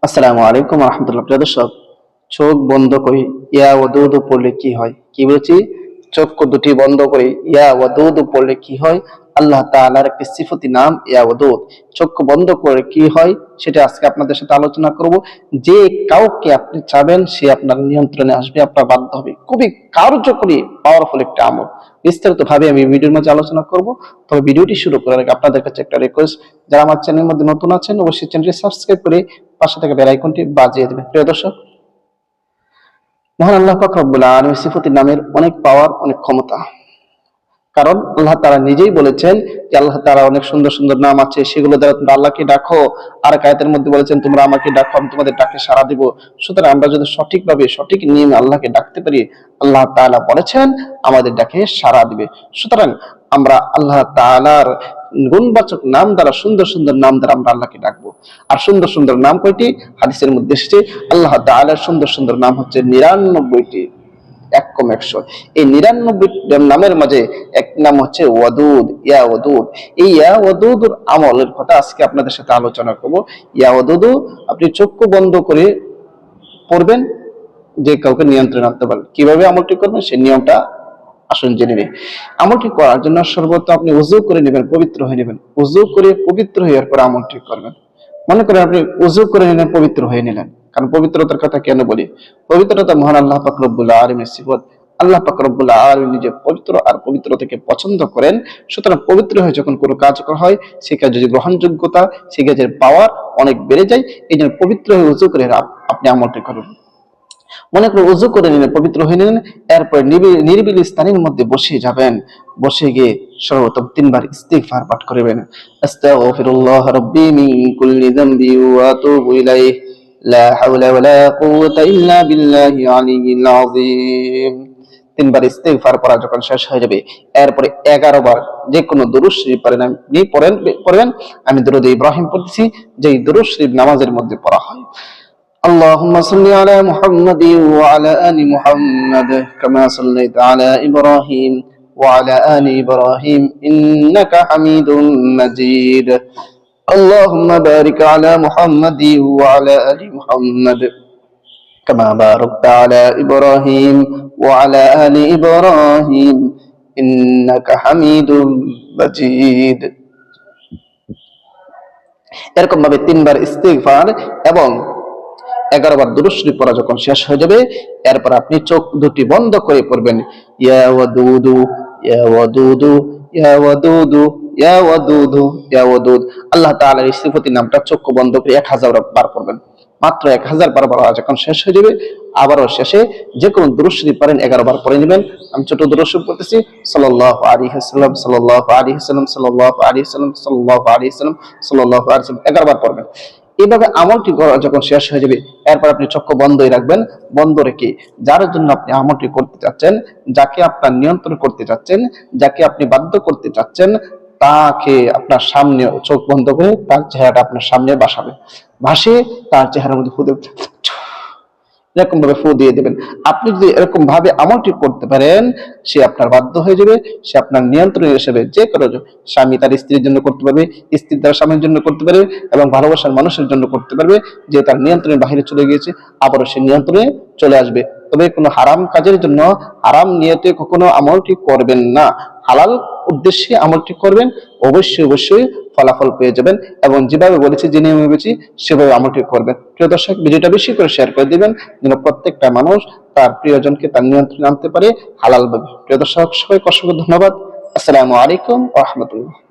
আসসালামু আলাইকুম রহমতুল্লাহ। প্রিয় দর্শক, চোখ বন্ধ করে ইয়া ওয়াদুদ পড়লে কি হয়? কি বলছি? চোখ দুটি বন্ধ করে ইয়া ওয়াদুদ পড়লে কি হয়? আল্লাহ তাআলার একটি সিফতি নাম ইয়া ওয়াদুদ। চোখ বন্ধ করে কি হয় সেটা আজকে আপনাদের সাথে আলোচনা করব। যে কাউকে আপনি চাবেন সে আপনার নিয়ন্ত্রণে আসবে, আপনার বাধ্য হবে। খুবই কার্যকরী পাওয়ারফুল একটা আমল। বিস্তারিত ভাবে আমি ভিডিওর মাঝে আলোচনা করব। তবে ভিডিওটি শুরু করার আগে আপনাদের কাছে একটা রিকোয়েস্ট, যারা আমার চ্যানেলের মধ্যে নতুন আছেন অবশ্যই চ্যানেলটি সাবস্ক্রাইব করে পাশে থাকা বেল আইকনটি বাজিয়ে দেবেন। প্রিয় দর্শক, মহান আল্লাহ পাক রব্বুল আলামিন সিফাতির নামের অনেক পাওয়ার, অনেক ক্ষমতা। কারণ আল্লাহ তাআলা নিজেই বলেছেন যে আল্লাহ তাআলা অনেক সুন্দর সুন্দর নাম আছে, সেগুলো দ্বারা তোমরা আল্লাহকে ডাকো। আর আয়াতের মধ্যে বলেছেন তোমরা আমাকে ডাকো, আমি তোমাদের ডাকে সাড়া দিব। সুতরাং আমরা যদি সঠিকভাবে সঠিক নিয়মে আল্লাহকে ডাকতে পারি, আল্লাহ তাআলা বলেছেন আমাদের ডাকে সাড়া দিবে। সুতরাং আমরা আল্লাহ তাআলার গুণবাচক নাম দ্বারা, সুন্দর সুন্দর নাম দ্বারা আমরা আল্লাহকে ডাকবো। আর সুন্দর সুন্দর নাম কয়টি? হাদিসের মধ্যে এসেছে আল্লাহ তাআলার সুন্দর সুন্দর নাম হচ্ছে 99টি, 1 এই 99 নামের মাঝে এক নাম হচ্ছে ওয়াদুদ, ইয়া ওয়াদুদ। এই ইয়া ওয়াদুদ আমলের কথা আজকে আপনাদের সাথে আলোচনা করব। ইয়া ওয়াদুদ আপনি চোখ বন্ধ করে পড়বেন, যে কাউকে নিয়ন্ত্রণ আনতে পারবেন। কিভাবে আমলটি করবেন সেই নিয়মটা আসুন জেনে নিই। আমলটি করার জন্য সর্বপ্রথম আপনি ওযু করে নেবেন, পবিত্র হয়ে নেবেন। ওযু করে পবিত্র হওয়ার পর আমলটি করবেন। মনে করেন আপনি ওযু করে নিলেন, পবিত্র হয়ে নিলেন। কারণ পবিত্রতার কথা কেন বলি? পবিত্রতা মহান আল্লাহ পাক রব্বুল আলামিনের সিফত। আল্লাহ পাক রব্বুল আলামিন নিজে পবিত্র, আর পবিত্রতাকে পছন্দ করেন। সুতরাং পবিত্র হয়ে যখন কোনো কাজ করা হয়, সেই কাজের যে গ্রহণযোগ্যতা, সেই কাজের পাওয়ার অনেক বেড়ে যায়। এই জন্য পবিত্র হয়ে ওযু করে আপনি আমলটি করবেন। মনে করে ওযু করে নিলেন, পবিত্র হয়ে নিলেন, এরপর নিরিবিলি স্থানের মধ্যে বসে যাবেন। বসে গিয়ে সর্বপ্রথম 3 বার ইস্তিগফার পাঠ করবেন। আস্তাগফিরুল্লাহ রাব্বি মিন কুল্লি যামবি ওয়া আতুবু ইলাইহি লা হাওলা ওয়ালা কুওয়াতা ইল্লা বিল্লাহি আলিয়্যিল আযীম। 3 বার ইস্তিগফার পড়া যখন শেষ হয়ে যাবে, এরপরে 11 বার যে কোনো দুরূদ শরীফ পড়বেন। আমি দুরূদ ইব্রাহিম পড়তেছি, যেই দুরূদ শরীফ নামাজের মধ্যে পড়া হয়। اللهم صل على محمد وعلى آل محمد كما صليت على إبراهيم وعلى آل إبراهيم إنك حميد مجيد اللهم بارك على محمد وعلى آل محمد كما باركت على إبراهيم وعلى آل إبراهيم إنك حميد مجيد। এরকম ভাবে 3 বার ইস্তিগফার এবং 11 বার দুরূদ শরীফ পড়া যখন শেষ হয়ে যাবে, এরপর আপনি চোখ দুটি বন্ধ করে পড়বেন ইয়া ওয়াদুদু, ইয়া ওয়াদুদু, ইয়া ওয়াদুদু, ইয়া ওয়াদুদু, ইয়া ওয়াদুদ। আল্লাহ তাআলার এই সিফাতি নামটা চোখ বন্ধ করে 1000 বার পড়বেন। মাত্র 1000 বার পড়া যখন শেষ হয়ে যাবে, আবারও শেষে যে কোনো দুরূদ শরীফ পড়েন 11 বার পড়ে নেবেন। আমি ছোট দুরূদ শরীফ পড়তেছি, সাল্লাল্লাহু আলাইহি ওয়াসাল্লাম, সাল্লাল্লাহু আলাইহি ওয়াসাল্লাম, সাল্লাল্লাহু আলাইহি ওয়াসাল্লাম, সাল্লাল্লাহু আলাইহি ওয়াসাল্লাম, সাল্লাল্লাহু আলাইহি ওয়াসাল্লাম 11 বার পড়বেন। এইভাবে আমলটি যখন শেষ হয়ে যাবে, এরপর আপনি চোখ বন্ধই রাখবেন। বন্ধ রেখে যার জন্য আপনি আমলটি করতে চাচ্ছেন, যাকে আপনার নিয়ন্ত্রণ করতে চাচ্ছেন, যাকে আপনি বাধ্য করতে চাচ্ছেন, তাকে আপনার সামনে চোখ বন্ধ করে তার চেহারাটা আপনার সামনে ভাসিয়ে তার চেহারার মধ্যে এরকম ভাবে ফু দিয়ে দেবেন। আপনি যদি এরকম ভাবে আমলটি করতে পারেন, সে আপনার বাধ্য হয়ে যাবে, সে আপনার নিয়ন্ত্রণে হিসেবে। যে কোনো স্বামী তার স্ত্রীর জন্য করতে পারবে, স্ত্রী তার স্বামীর জন্য করতে পারবে, এবং ভালোবাসার মানুষের জন্য করতে পারবে। যে তার নিয়ন্ত্রণের বাহিরে চলে গিয়েছে, আবারও সে নিয়ন্ত্রণে চলে আসবে। তবে কোনো হারাম কাজের জন্য হারাম নিয়তে কখনো আমলটি করবেন না। হালাল উদ্দেশ্যে আমলটি করবেন, অবশ্যই অবশ্যই ফলাফল পেয়ে যাবেন। এবং যেভাবে বলেছি, যে নিয়মে বলেছি সেভাবে আমলটি করবেন। প্রিয় দর্শক, ভিডিওটা বেশি করে শেয়ার করে দিবেন, যেন প্রত্যেকটা মানুষ তার প্রিয়জনকে তার নিয়ন্ত্রণে আনতে পারে হালাল ভাবে। প্রিয় দর্শক, সবাইকে অসংখ্য ধন্যবাদ। আসসালামু আলাইকুম ওয়া রাহমাতুল্লাহ।